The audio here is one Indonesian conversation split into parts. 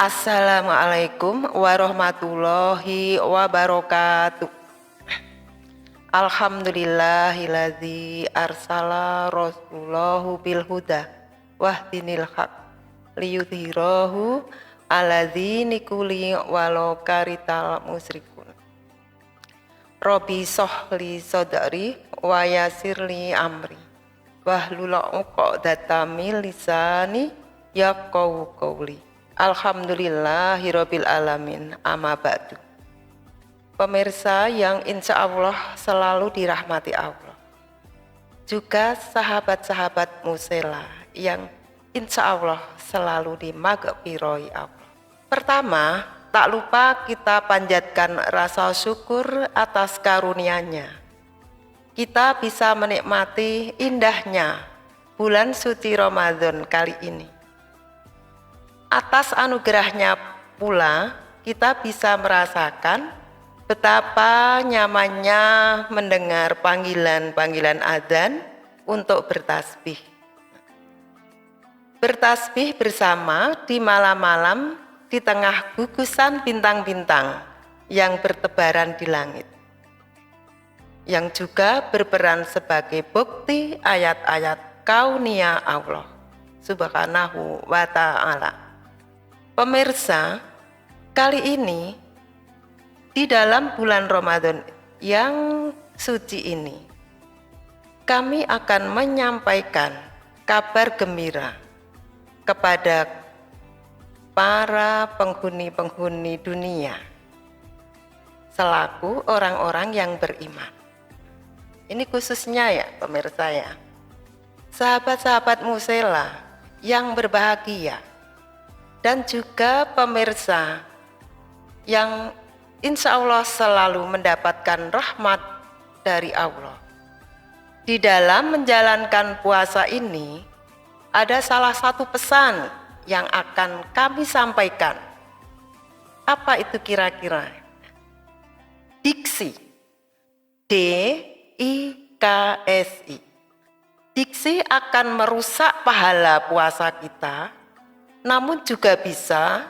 Assalamualaikum warahmatullahi wabarakatuh. Alhamdulillahilladzi arsala rasulahu bil huda wahdinil haq liyudhhirahu ala dzini kulli walau karital musyrikun. Rabbi sholli sadri wa yassirli amri wahlul 'uqdatam min lisani yafqahu qawli. Alhamdulillahirabbil alamin, amma ba'du. Pemirsa yang insya Allah selalu dirahmati Allah, juga sahabat-sahabat Musela yang insya Allah selalu dimaghfiroi Allah. Pertama, tak lupa kita panjatkan rasa syukur atas karunia-Nya. Kita bisa menikmati indahnya bulan suci Ramadan kali ini. Atas anugerahnya pula kita bisa merasakan betapa nyamannya mendengar panggilan-panggilan adzan untuk bertasbih. Bertasbih bersama di malam-malam di tengah gugusan bintang-bintang yang bertebaran di langit, yang juga berperan sebagai bukti ayat-ayat kauniyah Allah Subhanahu wa ta'ala. Pemirsa, kali ini di dalam bulan Ramadan yang suci ini, kami akan menyampaikan kabar gembira kepada para penghuni-penghuni dunia selaku orang-orang yang beriman. Ini khususnya ya pemirsa ya, sahabat-sahabat Musela yang berbahagia, dan juga pemirsa yang insya Allah selalu mendapatkan rahmat dari Allah. Di dalam menjalankan puasa ini, ada salah satu pesan yang akan kami sampaikan. Apa itu kira-kira? Diksi. D-I-K-S-I. Diksi akan merusak pahala puasa kita, namun juga bisa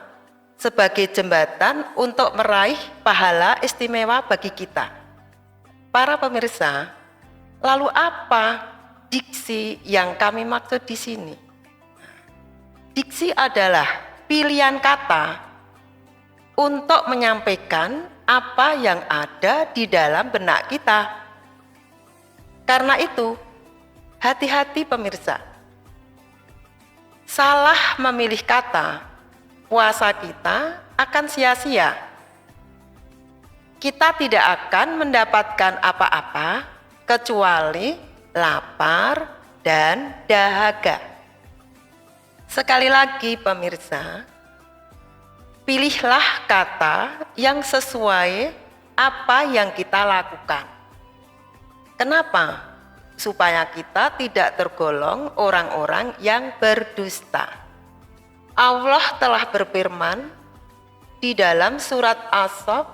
sebagai jembatan untuk meraih pahala istimewa bagi kita. Para pemirsa, lalu apa diksi yang kami maksud di sini? Diksi adalah pilihan kata untuk menyampaikan apa yang ada di dalam benak kita. Karena itu, hati-hati pemirsa. Salah memilih kata, puasa kita akan sia-sia. Kita tidak akan mendapatkan apa-apa kecuali lapar dan dahaga. Sekali lagi pemirsa, pilihlah kata yang sesuai apa yang kita lakukan. Kenapa? Supaya kita tidak tergolong orang-orang yang berdusta. Allah telah berfirman di dalam surat As-Saff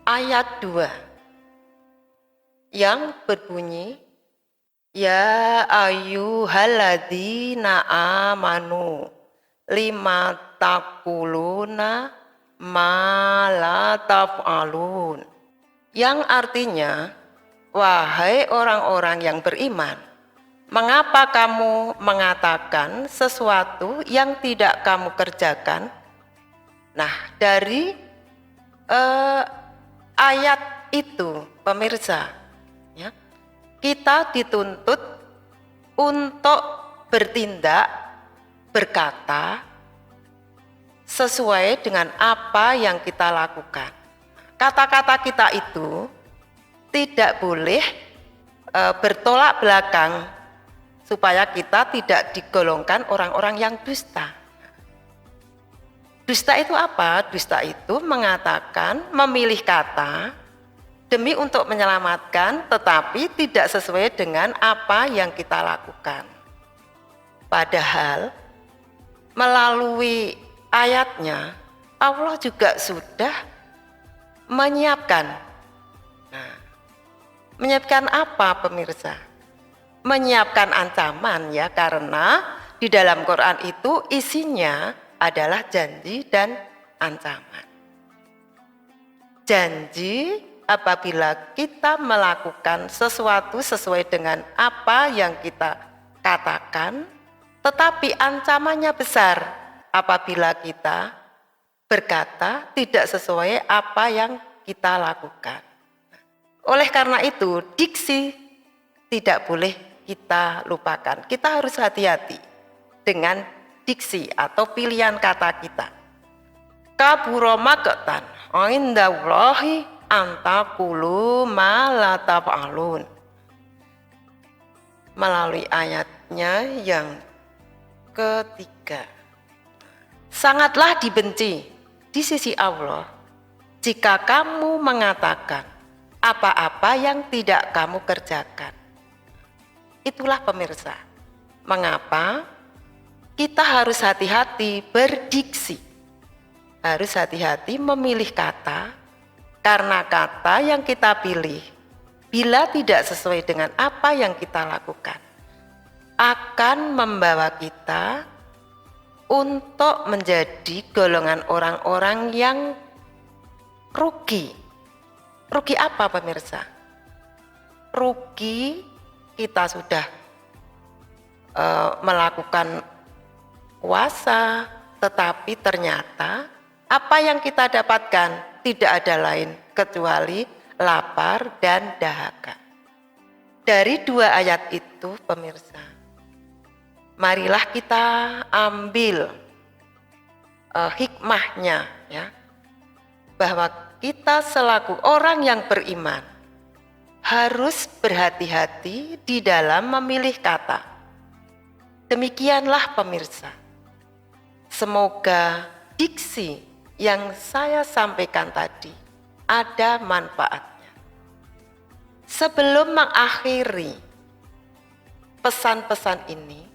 ayat 2 yang berbunyi, Ya ayyuhalladzina amanu lima taquluna ma la taf'alun, yang artinya, wahai orang-orang yang beriman, mengapa kamu mengatakan sesuatu yang tidak kamu kerjakan? Nah, dari ayat itu pemirsa, ya, kita dituntut untuk bertindak, berkata sesuai dengan apa yang kita lakukan. Kata-kata kita itu tidak boleh bertolak belakang, supaya kita tidak digolongkan orang-orang yang dusta. Dusta itu apa? Dusta itu mengatakan, memilih kata demi untuk menyelamatkan, tetapi tidak sesuai dengan apa yang kita lakukan. Padahal melalui ayatnya Allah juga sudah menyiapkan. Nah, menyiapkan apa pemirsa? Menyiapkan ancaman ya, karena di dalam Quran itu isinya adalah janji dan ancaman. Janji apabila kita melakukan sesuatu sesuai dengan apa yang kita katakan, tetapi ancamannya besar apabila kita berkata tidak sesuai apa yang kita lakukan. Oleh karena itu, diksi tidak boleh kita lupakan. Kita harus hati-hati dengan diksi atau pilihan kata kita. Kabura maqtan indallahi antaqulu ma la taf'alun. Melalui ayatnya yang ketiga. Sangatlah dibenci di sisi Allah jika kamu mengatakan apa-apa yang tidak kamu kerjakan. Itulah pemirsa, mengapa kita harus hati-hati berdiksi. Harus hati-hati memilih kata, karena kata yang kita pilih, bila tidak sesuai dengan apa yang kita lakukan, akan membawa kita untuk menjadi golongan orang-orang yang rugi. Rugi apa pemirsa? Rugi kita sudah melakukan puasa, tetapi ternyata apa yang kita dapatkan tidak ada lain kecuali lapar dan dahaga. Dari dua ayat itu pemirsa, marilah kita ambil hikmahnya, ya, bahwa kita selaku orang yang beriman harus berhati-hati di dalam memilih kata. Demikianlah pemirsa, semoga diksi yang saya sampaikan tadi ada manfaatnya. Sebelum mengakhiri pesan-pesan ini,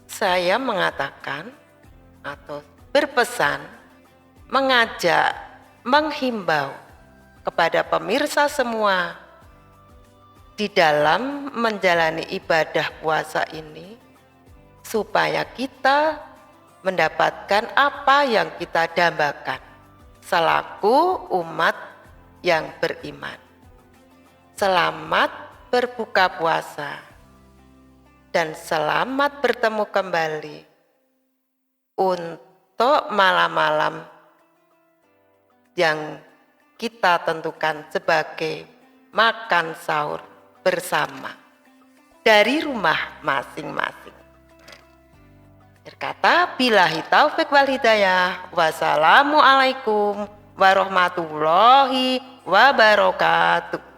saya mengatakan atau berpesan, mengajak, menghimbau kepada pemirsa semua di dalam menjalani ibadah puasa ini, supaya kita mendapatkan apa yang kita dambakan selaku umat yang beriman. Selamat berbuka puasa dan selamat bertemu kembali untuk malam-malam yang kita tentukan sebagai makan sahur bersama dari rumah masing-masing. Berkata, billahi taufik wal hidayah. Wassalamualaikum warahmatullahi wabarakatuh.